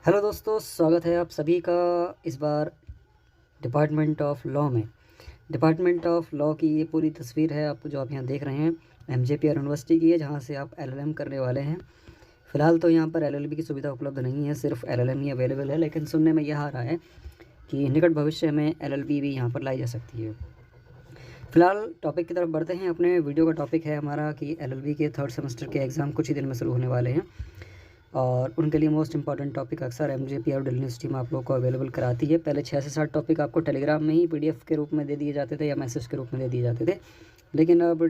Hello दोस्तों, स्वागत है आप सभी का इस बार डिपार्टमेंट ऑफ लॉ में। डिपार्टमेंट ऑफ लॉ की ये पूरी तस्वीर है आप जो आप यहाँ देख रहे हैं, एमजेपीआर यूनिवर्सिटी की है, जहाँ से आप एलएलएम करने वाले हैं। फ़िलहाल तो यहाँ पर एलएलबी की सुविधा उपलब्ध नहीं है, सिर्फ एलएलएम ही अवेलेबल है, लेकिन सुनने में यह आ रहा है कि निकट भविष्य में एलएलबी भी यहाँ पर लाई जा सकती है। फ़िलहाल टॉपिक की तरफ बढ़ते हैं। अपने वीडियो का टॉपिक है हमारा कि एलएलबी के थर्ड सेमेस्टर के एग्ज़ाम कुछ ही दिन में शुरू होने वाले हैं और उनके लिए मोस्ट इंपॉर्टेंट टॉपिक अक्सर एमजेपीआर दिल्ली यूनिवर्सिटी में आप लोग को अवेलेबल कराती है। पहले 6 से 7 टॉपिक आपको टेलीग्राम में ही पीडीएफ के रूप में दे दिए जाते थे या मैसेज के रूप में दे दिए जाते थे, लेकिन अब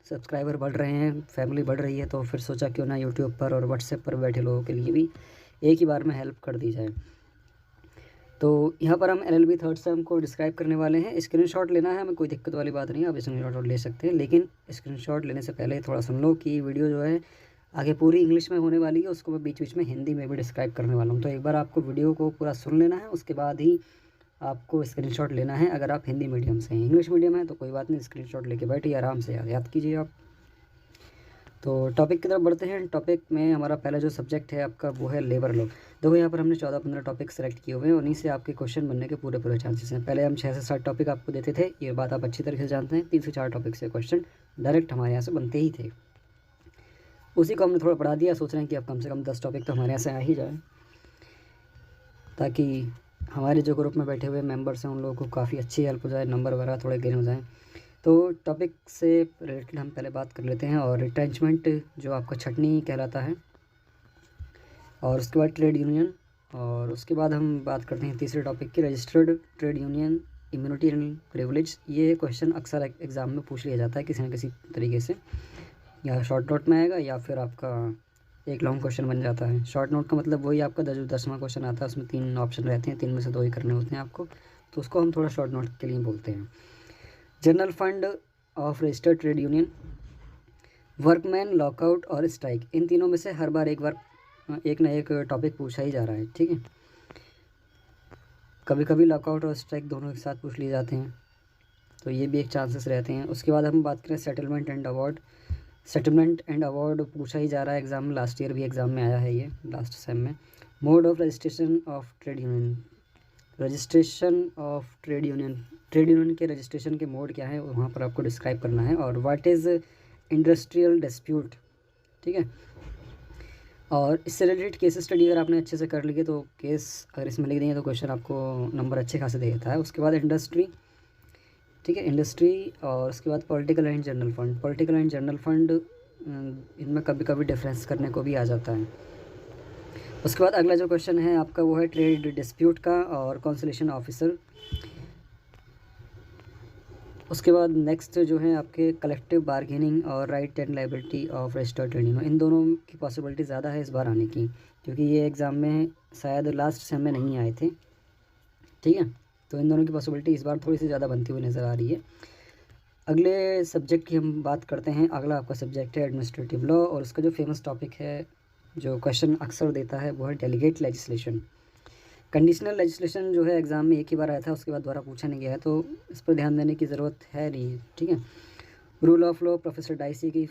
सब्सक्राइबर बढ़ रहे हैं, फैमिली बढ़ रही है, तो फिर सोचा क्यों ना यूट्यूब पर और व्हाट्सएप पर बैठे लोगों के लिए भी एक ही बार में हेल्प कर दी जाए। तो यहाँ पर हम एलएलबी थर्ड सेम को डिस्क्राइब करने वाले हैं। स्क्रीनशॉट लेना है हमें, कोई दिक्कत वाली बात नहीं है, आप स्क्रीनशॉट ले सकते हैं, लेकिन स्क्रीनशॉट लेने से पहले थोड़ा सुन लो कि वीडियो जो है आगे पूरी इंग्लिश में होने वाली है, उसको मैं बीच बीच में हिंदी में भी डिस्क्राइब करने वाला हूँ। तो एक बार आपको वीडियो को पूरा सुन लेना है, उसके बाद ही आपको स्क्रीनशॉट लेना है। अगर आप हिंदी मीडियम से हैं, इंग्लिश मीडियम है तो कोई बात नहीं, स्क्रीनशॉट लेके बैठिए, आराम से याद कीजिए आप। तो टॉपिक की तरफ बढ़ते हैं। टॉपिक में हमारा पहला जो सब्जेक्ट है आपका वो है लेबर लॉ। देखो यहाँ पर हमने 14-15 टॉपिक सेलेक्ट किए हुए हैं, उन्हीं से आपके क्वेश्चन बनने के पूरे चांसेस हैं। पहले हम 6 से 7 टॉपिक आपको देते थे, ये बात आप अच्छी तरीके से जानते हैं। 3 से 4 टॉपिक से क्वेश्चन डायरेक्ट हमारे यहाँ से बनते ही थे, उसी को हमने थोड़ा बढ़ा दिया। सोच रहे हैं कि अब कम से कम 10 टॉपिक तो हमारे यहाँ से आ ही जाए, ताकि हमारे जो ग्रुप में बैठे हुए मेंबर्स हैं उन लोगों को काफ़ी अच्छी हेल्प हो जाए, नंबर वगैरह थोड़े गेन हो जाएँ। तो टॉपिक से रिलेटेड हम पहले बात कर लेते हैं। और रिट्रेंचमेंट जो आपका छटनी कहलाता है, और उसके बाद ट्रेड यूनियन, और उसके बाद हम बात करते हैं तीसरे टॉपिक की, registered trade union, immunity and privilege. ये क्वेश्चन अक्सर एग्ज़ाम में पूछ लिया जाता है किसी न किसी तरीके से, या शॉर्ट नोट में आएगा या फिर आपका एक लॉन्ग क्वेश्चन बन जाता है। शॉर्ट नोट का मतलब वही आपका 10वां क्वेश्चन आता है, उसमें 3 ऑप्शन रहते हैं, 3 में से 2 ही करने होते हैं आपको, तो उसको हम थोड़ा शॉर्ट नोट के लिए बोलते हैं। General fund of registered trade union, workman, lockout और स्ट्राइक, इन तीनों में से हर बार एक ना एक टॉपिक पूछा ही जा रहा है, ठीक है। कभी कभी लॉकआउट और स्ट्राइक दोनों एक साथ पूछ लिए जाते हैं, तो ये भी एक चांसेस रहते हैं। उसके बाद हम बात करें settlement and award. Settlement and award पूछा ही जा रहा है एग्ज़ाम में, लास्ट ईयर भी एग्ज़ाम में आया है ये, लास्ट सेम में। Mode of registration of trade union, registration of trade union, trade union के रजिस्ट्रेशन के मोड क्या है वहाँ पर आपको डिस्क्राइब करना है। और व्हाट इज़ इंडस्ट्रियल डिस्प्यूट, ठीक है। और इससे रिलेटेड केस स्टडी अगर आपने अच्छे से कर ली है तो केस अगर इसमें लिख दिए तो क्वेश्चन आपको नंबर अच्छे खासे दे देता है। उसके बाद इंडस्ट्री, ठीक है, इंडस्ट्री। और उसके बाद political and general fund. Political and general fund इनमें कभी कभी डिफरेंस करने को भी आ जाता है। उसके बाद अगला जो क्वेश्चन है आपका वो है ट्रेड डिस्प्यूट का और कॉन्सलेशन ऑफिसर। उसके बाद नेक्स्ट जो है आपके कलेक्टिव बार्गेनिंग और right and liability of registered trade union. इन दोनों की पॉसिबिलिटी ज़्यादा है इस बार आने की, क्योंकि ये एग्ज़ाम में शायद लास्ट सेम में नहीं आए थे, ठीक है। तो इन दोनों की पॉसिबिलिटी इस बार थोड़ी सी ज़्यादा बनती हुई नज़र आ रही है। अगले सब्जेक्ट की हम बात करते हैं। अगला आपका सब्जेक्ट है एडमिनिस्ट्रेटिव लॉ, और उसका जो फेमस टॉपिक है जो क्वेश्चन अक्सर देता है वो है डेलीगेट लेजिस्लेशन। कंडीशनल लेजिस्लेशन जो है एग्ज़ाम में एक ही बार आया था, उसके बाद दोबारा पूछा नहीं गया है, तो इस पर ध्यान देने की ज़रूरत है नहीं, ठीक है। Rule of law, professor dicey की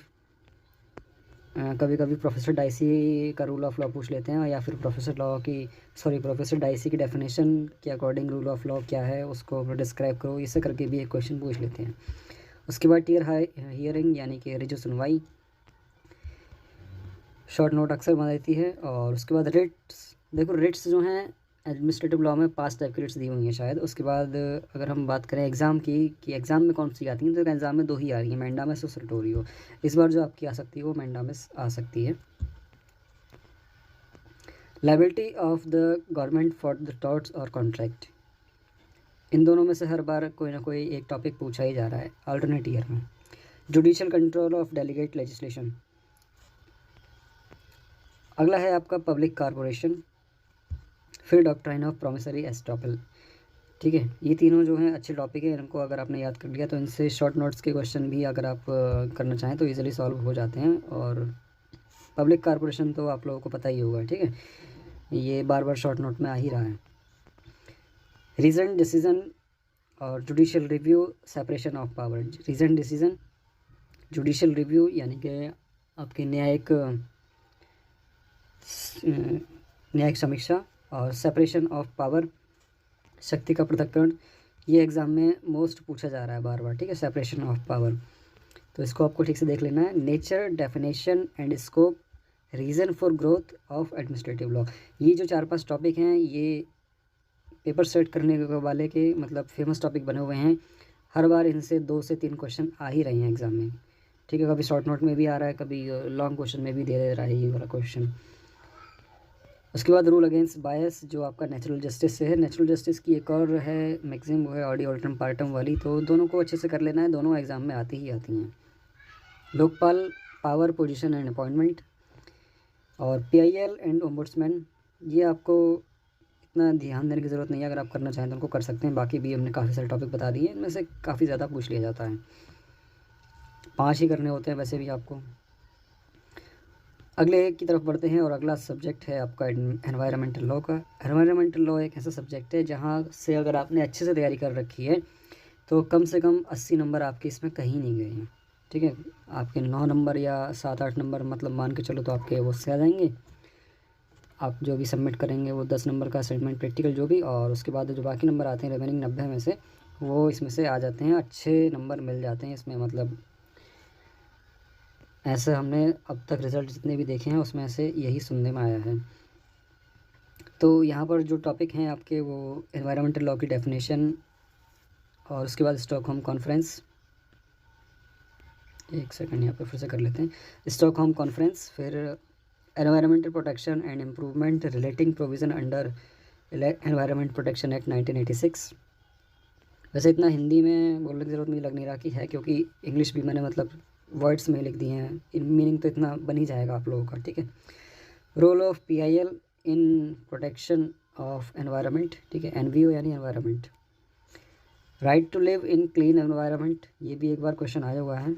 कभी कभी प्रोफेसर डाइसी का रूल ऑफ लॉ पूछ लेते हैं, या फिर प्रोफेसर डाइसी की डेफिनेशन के अकॉर्डिंग रूल ऑफ लॉ क्या है उसको डिस्क्राइब करो, इसे करके भी एक क्वेश्चन पूछ लेते हैं। उसके बाद टियर हाई हियरिंग यानी कि रिजु सुनवाई, शॉर्ट नोट अक्सर बना देती है। और उसके बाद रिट्स, देखो रिट्स जो हैं एडमिनिस्ट्रेटिव लॉ में 5 टाइप की रिट्स दी हुई हैं शायद। उसके बाद अगर हम बात करें एग्ज़ाम की कि एग्ज़ाम में कौन सी आती हैं, तो एग्ज़ाम में 2 ही आ रही हैं, मैंडामस और सर्टोरियो। इस बार जो आपकी आ सकती है वो मैंडामस आ सकती है। Liability of the government for the torts और कॉन्ट्रैक्ट, इन दोनों में से हर बार कोई ना कोई एक टॉपिक पूछा ही जा रहा है अल्टरनेट ईयर में। Judicial control of delegate legislation. अगला है आपका पब्लिक कॉर्पोरेशन, फिर डॉक्ट्राइन ऑफ प्रोमिसरी एस्टॉपल, ठीक है। ये तीनों जो हैं अच्छे टॉपिक है, इनको अगर आपने याद कर लिया तो इनसे शॉर्ट नोट्स के क्वेश्चन भी अगर आप करना चाहें तो इजीली सॉल्व हो जाते हैं। और पब्लिक कॉर्पोरेशन तो आप लोगों को पता ही होगा, ठीक है, ये बार बार शॉर्ट नोट में आ ही रहा है। रीजन डिसीजन और judicial review, separation of power. Reason decision, judicial review यानी कि आपकी न्यायिक समीक्षा, और सेपरेशन ऑफ पावर, शक्ति का पृथक्करण, ये एग्ज़ाम में मोस्ट पूछा जा रहा है बार बार, ठीक है, सेपरेशन ऑफ पावर। तो इसको आपको ठीक से देख लेना है। Nature, definition and scope, reason for growth of administrative law, ये जो 4-5 टॉपिक हैं ये पेपर सेट करने वाले के मतलब फेमस टॉपिक बने हुए हैं। हर बार इनसे 2 से 3 क्वेश्चन आ ही रहे हैं एग्ज़ाम में, ठीक है। कभी शॉर्ट नोट में भी आ रहा है, कभी लॉन्ग क्वेश्चन में भी दे रहा है ये वाला क्वेश्चन। उसके बाद रूल अगेंस्ट बायस, जो आपका नेचुरल जस्टिस से है। नेचुरल जस्टिस की एक और है मैक्सिम, वो है ऑडी ऑल्टम पार्टम वाली, तो दोनों को अच्छे से कर लेना है, दोनों एग्ज़ाम में आती ही आती हैं। Lokpal, power, position and appointment, और पीआईएल एंड ओम्बुड्समैन, ये आपको इतना ध्यान देने की ज़रूरत नहीं है, अगर आप करना चाहें तो उनको कर सकते हैं। बाकी भी हमने काफ़ी सारे टॉपिक बता दिए, इनमें से काफ़ी ज़्यादा पूछ लिया जाता है, 5 ही करने होते हैं वैसे भी आपको। अगले एक की तरफ बढ़ते हैं, और अगला सब्जेक्ट है आपका एनवायरमेंटल लॉ का। एनवायरमेंटल लॉ एक ऐसा सब्जेक्ट है जहाँ से अगर आपने अच्छे से तैयारी कर रखी है तो कम से कम 80 नंबर आपके इसमें कहीं नहीं गए हैं, ठीक है। आपके 9 नंबर या 7-8 नंबर मतलब मान के चलो तो आपके वो से आ जाएंगे। आप जो भी सबमिट करेंगे वो 10 नंबर का असाइनमेंट प्रैक्टिकल जो भी, और उसके बाद जो बाकी नंबर आते हैं रिमेनिंग 90 में से, वो इसमें से आ जाते हैं, अच्छे नंबर मिल जाते हैं इसमें। मतलब ऐसा हमने अब तक रिज़ल्ट जितने भी देखे हैं उसमें से यही सुनने में आया है। तो यहाँ पर जो टॉपिक हैं आपके वो एनवायरमेंटल लॉ की डेफिनेशन, और उसके बाद स्टॉकहोम कॉन्फ्रेंस, एक सेकंड यहाँ पर फिर से कर लेते हैं, स्टॉकहोम कॉन्फ्रेंस, फिर environmental protection and improvement relating provision under environment protection act 1986। वैसे इतना हिंदी में बोलने की ज़रूरत मुझे लग नहीं रहा कि है, क्योंकि इंग्लिश भी मैंने मतलब वर्ड्स में लिख दिए हैं, इन मीनिंग तो इतना बन ही जाएगा आप लोगों का, ठीक है। Role of PIL in protection of environment, ठीक है, एनवीओ यानी environment. Right to live in clean environment, ये भी एक बार क्वेश्चन आया हुआ है।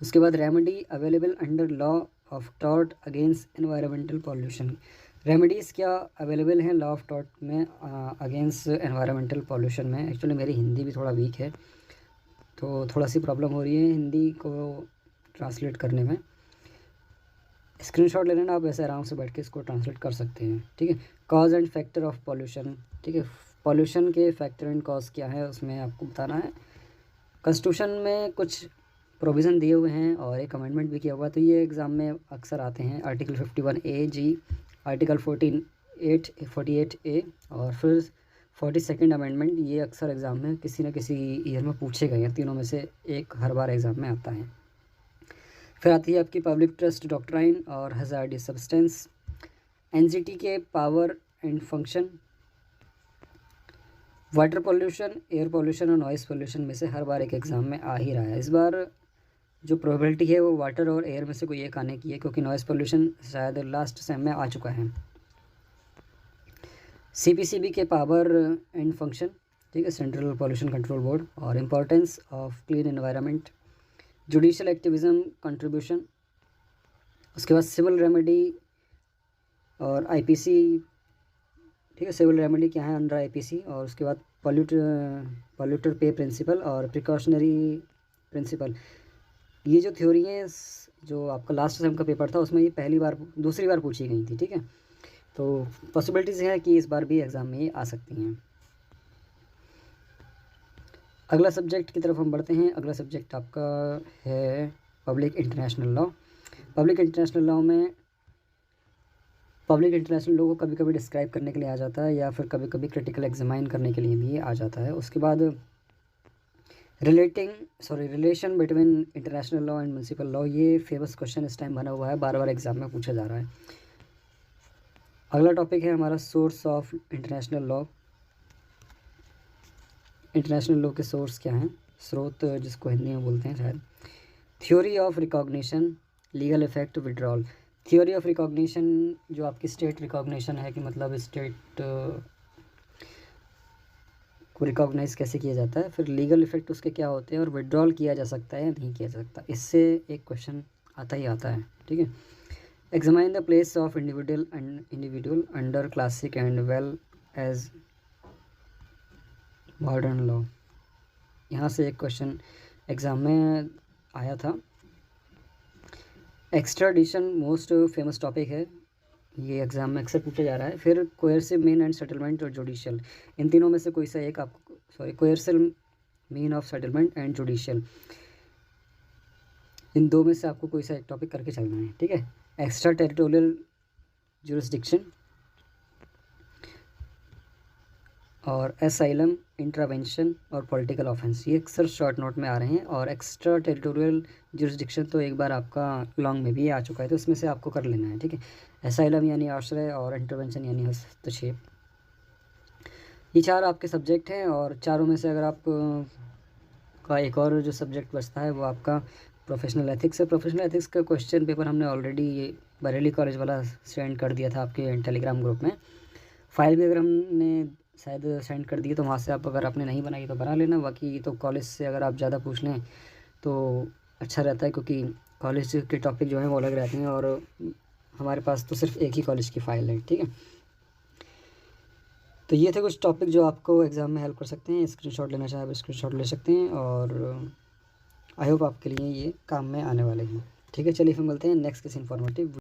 उसके बाद remedy available under law of tort against environmental pollution, remedies क्या अवेलेबल हैं लॉ ऑफ टॉर्ट में अगेंस्ट एनवायरमेंटल पॉल्यूशन में। एक्चुअली मेरी हिंदी भी थोड़ा वीक है, तो थोड़ा सी प्रॉब्लम हो रही है हिंदी को ट्रांसलेट करने में। स्क्रीनशॉट ले लेना आप, वैसे आराम से बैठ के इसको ट्रांसलेट कर सकते हैं, ठीक है। Cause and factor of pollution, ठीक है, पॉल्यूशन के फैक्टर एंड कॉज क्या है उसमें आपको बताना है। कॉन्स्टिट्यूशन में कुछ प्रोविज़न दिए हुए हैं और एक अमेंडमेंट भी किया हुआ है, तो ये एग्ज़ाम में अक्सर आते हैं। आर्टिकल 51A(g), आर्टिकल 48A और फिर 42nd अमेंडमेंट, ये अक्सर एग्ज़ाम में किसी न किसी ईयर में पूछे गए हैं, तीनों में से एक हर बार एग्ज़ाम में आता है। फिर आती है आपकी पब्लिक ट्रस्ट डॉक्ट्राइन और हज़ार्डियस सब्सटेंस, एनजीटी के power and function, water pollution, air pollution और नॉइज़ पोल्यूशन में से हर बार एक एग्ज़ाम में आ ही रहा है। इस बार जो प्रोबेबिलिटी है वो वाटर और एयर में से कोई एक आने की है, क्योंकि नॉइज़ पोल्यूशन शायद लास्ट सेम में आ चुका है। सीपीसीबी के पावर एंड फंक्शन, ठीक है, सेंट्रल पोल्यूशन कंट्रोल बोर्ड, और importance of clean environment, judicial activism contribution. उसके बाद सिविल रेमेडी और आईपीसी, ठीक है, सिविल रेमेडी क्या है अंडर आईपीसी, और उसके बाद पॉल्यूटर पे प्रिंसिपल और प्रिकॉशनरी प्रिंसिपल। ये जो थ्योरी है जो आपका लास्ट सेम का पेपर था उसमें ये दूसरी बार पूछी गई थी, ठीक है। तो पॉसिबिलिटीज़ है कि इस बार भी एग्ज़ाम में ये आ सकती हैं। अगला सब्जेक्ट की तरफ हम बढ़ते हैं। अगला सब्जेक्ट आपका है public international law. Public international law में पब्लिक इंटरनेशनल लॉ को कभी कभी डिस्क्राइब करने के लिए आ जाता है, या फिर कभी कभी क्रिटिकल एग्जामाइन करने के लिए भी ये आ जाता है। उसके बाद relation between international law and municipal law, ये फेमस क्वेश्चन इस टाइम बना हुआ है, बार बार एग्जाम में पूछा जा रहा है। अगला टॉपिक है हमारा source of international law. International law के सोर्स क्या हैं, स्रोत जिसको हिंदी में बोलते हैं शायद। Theory of recognition, legal effect, withdrawal. Theory of recognition जो आपकी स्टेट रिकॉग्निशन है कि मतलब स्टेट को रिकॉग्नाइज़ कैसे किया जाता है, फिर लीगल इफेक्ट उसके क्या होते हैं, और विड्रॉल किया जा सकता है या नहीं किया जा सकता, इससे एक क्वेश्चन आता ही आता है, ठीक है। Examine the place of individual under classic and well as modern law, यहाँ से एक क्वेश्चन एग्ज़ाम में आया था। एक्स्ट्राडिशन मोस्ट फेमस टॉपिक है ये एग्ज़ाम में अक्सर पूछा जा रहा है। फिर कोएर्सिव मीन एंड सेटलमेंट और जुडिशियल, इन तीनों में से कोई सा एक आपको, sorry, coercive mean of settlement and judicial, इन दो में से आपको कोई सा एक टॉपिक करके चलना है, ठीक है। एक्स्ट्रा टेरिटोरियल जुरिस्डिक्शन और एसाइलम, इंटरवेंशन और पॉलिटिकल ऑफेंस, ये अक्सर शॉर्ट नोट में आ रहे हैं। और एक्स्ट्रा टेरिटोरियल जुरिस्डिक्शन तो एक बार आपका लॉन्ग में भी आ चुका है, तो इसमें से आपको कर लेना है, ठीक है। एसाइलम यानी आश्रय और इंटरवेंशन यानी हस्तक्षेप, ये चार आपके सब्जेक्ट हैं। और चारों में से अगर आप का एक और जो सब्जेक्ट बचता है वो आपका प्रोफेशनल एथिक्स है। प्रोफेशनल एथिक्स का क्वेश्चन पेपर हमने ऑलरेडी बरेली कॉलेज वाला सेंड कर दिया था आपके टेलीग्राम ग्रुप में। फाइल भी अगर हमने शायद सेंड कर दिए, तो वहाँ से आप अगर आपने नहीं बनाई तो बना लेना। बाकी तो कॉलेज से अगर आप ज़्यादा पूछ लें तो अच्छा रहता है, क्योंकि कॉलेज के टॉपिक जो हैं वो अलग रहते हैं और हमारे पास तो सिर्फ एक ही कॉलेज की फ़ाइल है, ठीक है। तो ये थे कुछ टॉपिक जो आपको एग्ज़ाम में हेल्प कर सकते हैं। स्क्रीनशॉट लेना चाहें आप स्क्रीनशॉट ले सकते हैं, और आई होप आपके लिए ये काम में आने वाले हैं, ठीक है। चलिए फिर मिलते हैं नेक्स्ट किसी इन्फॉर्मेटिव